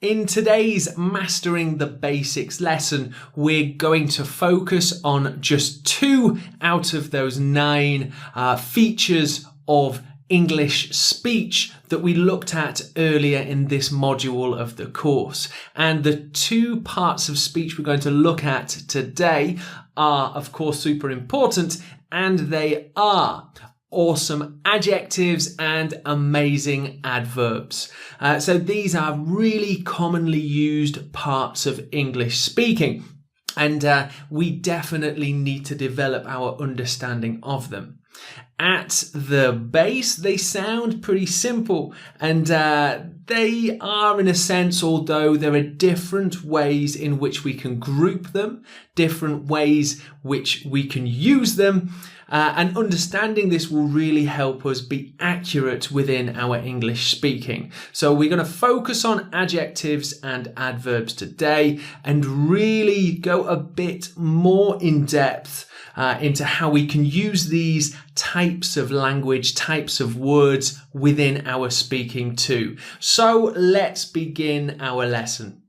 In today's Mastering the Basics lesson, we're going to focus on just 2 out of those 9 features of English speech that we looked at earlier in this module of the course. And the 2 parts of speech we're going to look at today are, of course, super important, and they are awesome adjectives and amazing adverbs. So these are really commonly used parts of English speaking, and we definitely need to develop our understanding of them. At the base, they sound pretty simple, and they are, in a sense, although there are different ways in which we can group them, different ways which we can use them, and understanding this will really help us be accurate within our English speaking. So we're going to focus on adjectives and adverbs today and really go a bit more in depth into how we can use these types of language, types of words within our speaking too. So let's begin our lesson.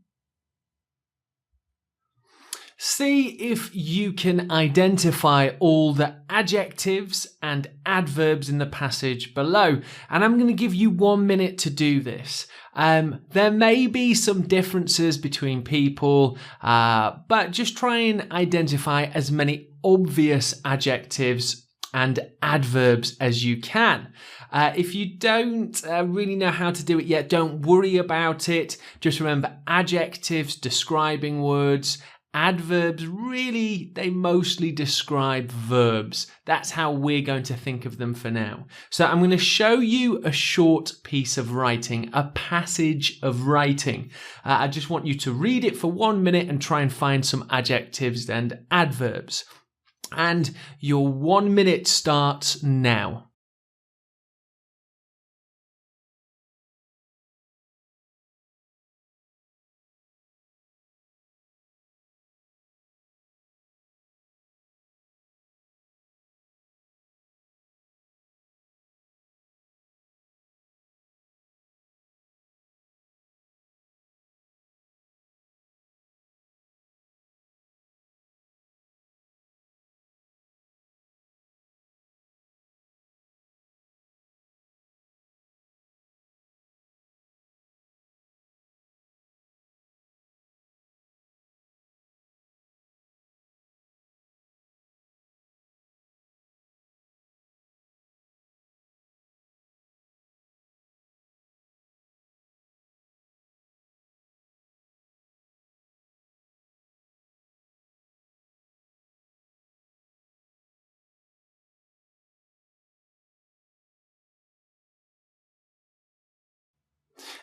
See if you can identify all the adjectives and adverbs in the passage below. And I'm going to give you 1 minute to do this. There may be some differences between people, but just try and identify as many obvious adjectives and adverbs as you can. If you don't really know how to do it yet, don't worry about it. Just remember, adjectives describing words. Adverbs, really, they mostly describe verbs. That's how we're going to think of them for now. So I'm going to show you a short piece of writing, a passage of writing. I just want you to read it for 1 minute and try and find some adjectives and adverbs. And your 1 minute starts now.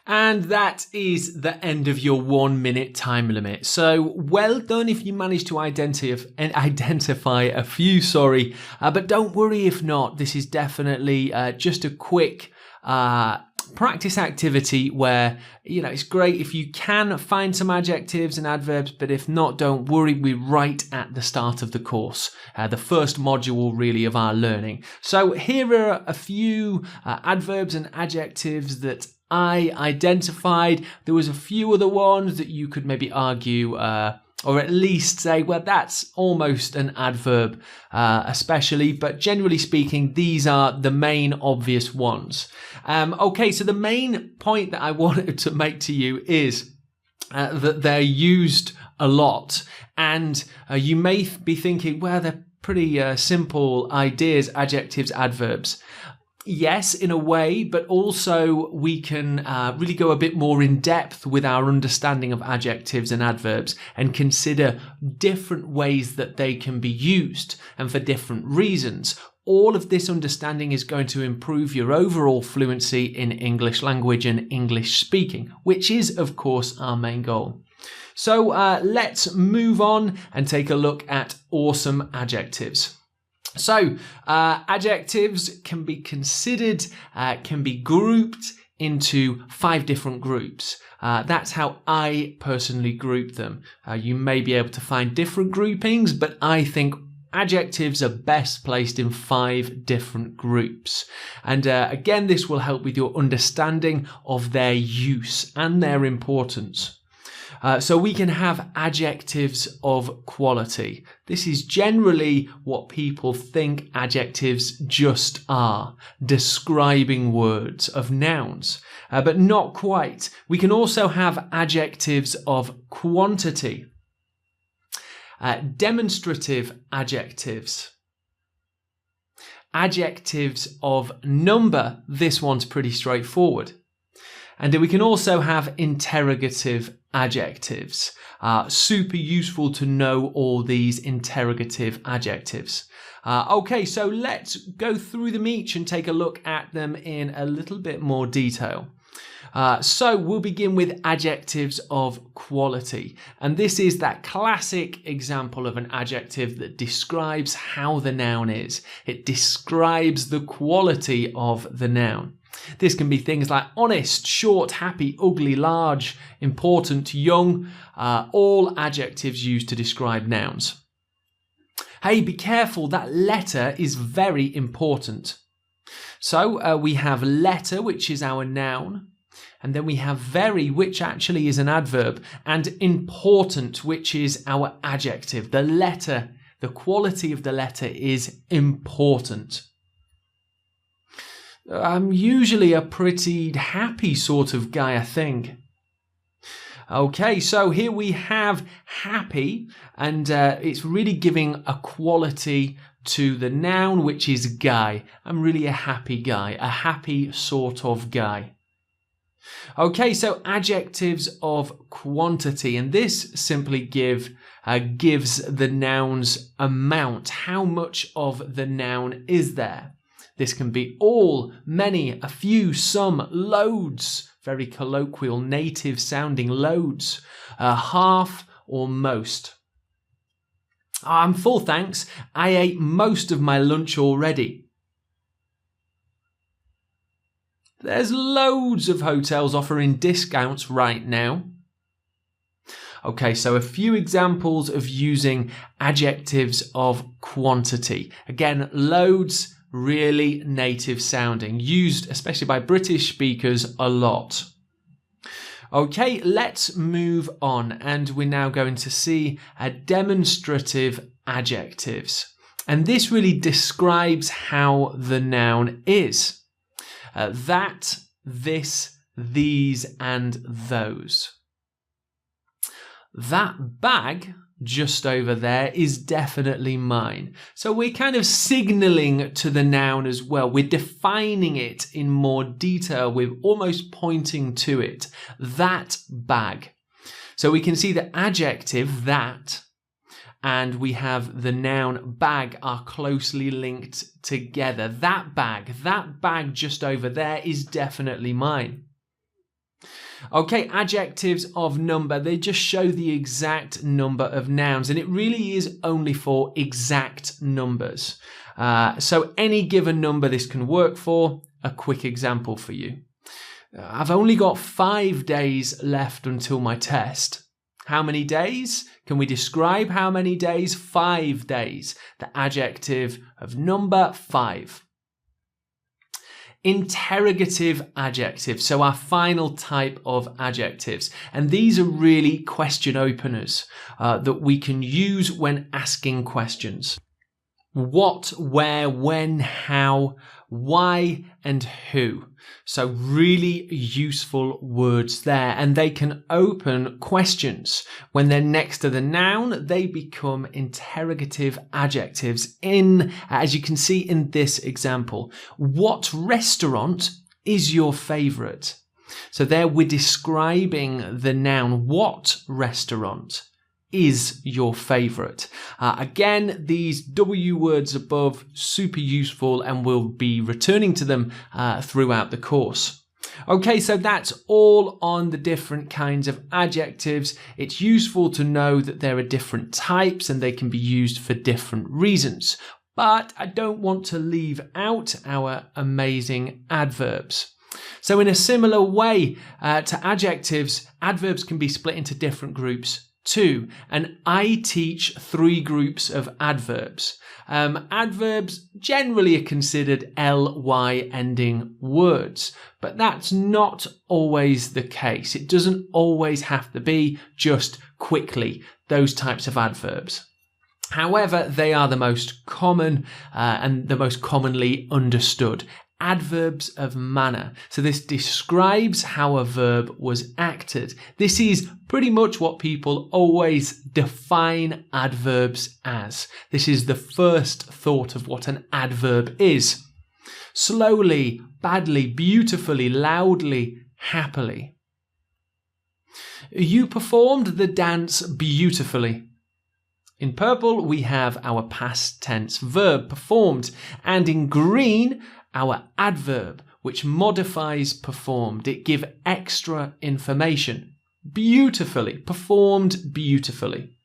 And that is the end of your 1 minute time limit. So well done if you managed to identify a few, but don't worry if not. This is definitely just a quick practice activity where, it's great if you can find some adjectives and adverbs, but if not, don't worry, we're right at the start of the course, the first module really of our learning. So here are a few adverbs and adjectives that I identified. There was a few other ones that you could maybe argue or at least say, well, that's almost an adverb, especially, but generally speaking, these are the main obvious ones. Okay, so the main point that I wanted to make to you is that they're used a lot, and you may be thinking, well, they're pretty simple ideas, adjectives, adverbs. Yes, in a way, but also we can really go a bit more in depth with our understanding of adjectives and adverbs and consider different ways that they can be used and for different reasons. All of this understanding is going to improve your overall fluency in English language and English speaking, which is, of course, our main goal. So let's move on and take a look at awesome adjectives. So, adjectives can be considered, can be grouped into 5 different groups. That's how I personally group them. You may be able to find different groupings, but I think adjectives are best placed in 5 different groups. And again, this will help with your understanding of their use and their importance. So we can have adjectives of quality. This is generally what people think adjectives just are, describing words of nouns, but not quite. We can also have adjectives of quantity, demonstrative adjectives, adjectives of number. This one's pretty straightforward. And we can also have interrogative adjectives. Super useful to know all these interrogative adjectives. Okay, so let's go through them each and take a look at them in a little bit more detail. So we'll begin with adjectives of quality. And this is that classic example of an adjective that describes how the noun is. It describes the quality of the noun. This can be things like honest, short, happy, ugly, large, important, young, all adjectives used to describe nouns. Hey, be careful, that letter is very important. So we have letter, which is our noun, and then we have very, which actually is an adverb, and important, which is our adjective. The letter, the quality of the letter is important. I'm usually a pretty happy sort of guy, I think. Okay, so here we have happy, and it's really giving a quality to the noun, which is guy. I'm really a happy guy, a happy sort of guy. Okay, so adjectives of quantity, and this simply gives the noun's amount. How much of the noun is there? This can be all, many, a few, some, loads, very colloquial, native sounding loads, half or most. I'm full, thanks. I ate most of my lunch already. There's loads of hotels offering discounts right now. Okay, so a few examples of using adjectives of quantity. Again, loads, really native sounding, used especially by British speakers a lot. Okay, let's move on, and we're now going to see demonstrative adjectives. And this really describes how the noun is. That, this, these, and those. That bag just over there is definitely mine. So we're kind of signaling to the noun as well. We're defining it in more detail. We're almost pointing to it. That bag. So we can see the adjective that and we have the noun bag are closely linked together. That bag just over there is definitely mine. Okay, adjectives of number, they just show the exact number of nouns, and it really is only for exact numbers. So any given number this can work for. A quick example for you. I've only got 5 days left until my test. How many days? Can we describe how many days? 5 days. The adjective of number, 5. Interrogative adjectives, so our final type of adjectives, and these are really question openers that we can use when asking questions. What, where, when, how, why, and who. So really useful words there, and they can open questions. When they're next to the noun, they become interrogative adjectives as you can see in this example. What restaurant is your favourite? So there we're describing the noun. What restaurant is your favourite? Again, these W words above, super useful, and we'll be returning to them throughout the course. Okay, so that's all on the different kinds of adjectives. It's useful to know that there are different types and they can be used for different reasons. But I don't want to leave out our amazing adverbs. So in a similar way to adjectives, adverbs can be split into different groups 2. And I teach 3 groups of adverbs. Adverbs generally are considered ly ending words, but that's not always the case. It doesn't always have to be just quickly, those types of adverbs. However, they are the most common and the most commonly understood. Adverbs of manner. So this describes how a verb was acted. This is pretty much what people always define adverbs as. This is the first thought of what an adverb is. Slowly, badly, beautifully, loudly, happily. You performed the dance beautifully. In purple, we have our past tense verb, performed, and in green, our adverb, which modifies performed. It gives extra information. Beautifully, performed beautifully.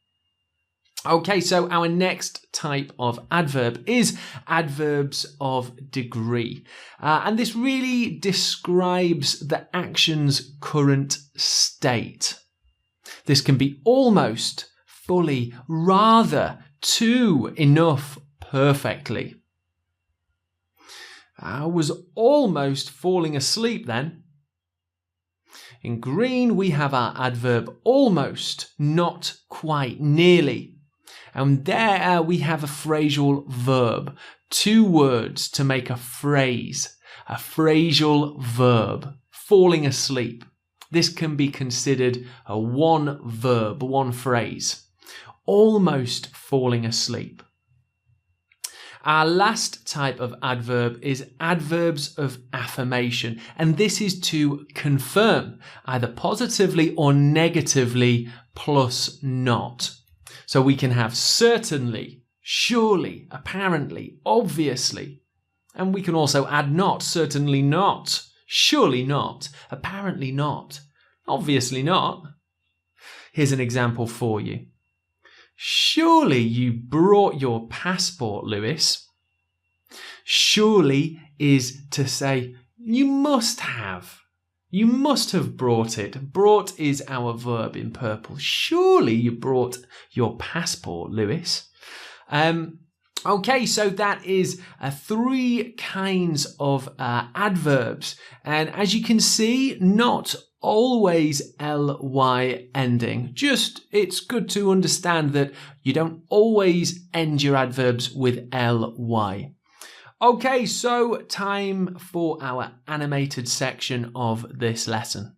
Okay, so our next type of adverb is adverbs of degree. And this really describes the action's current state. This can be almost, fully, rather, to, enough, perfectly. I was almost falling asleep then. In green, we have our adverb almost, not quite, nearly. And there we have a phrasal verb. 2 words to make a phrase. A phrasal verb. Falling asleep. This can be considered a one verb, one phrase. Almost falling asleep. Our last type of adverb is adverbs of affirmation, and this is to confirm, either positively or negatively, plus not. So we can have certainly, surely, apparently, obviously, and we can also add not, certainly not, surely not, apparently not, obviously not. Here's an example for you. Surely you brought your passport, Lewis. Surely is to say, you must have. You must have brought it. Brought is our verb in purple. Surely you brought your passport, Lewis. Okay, so that is 3 kinds of adverbs. And as you can see, not always ly ending. Just, it's good to understand that you don't always end your adverbs with ly. Okay, so time for our animated section of this lesson.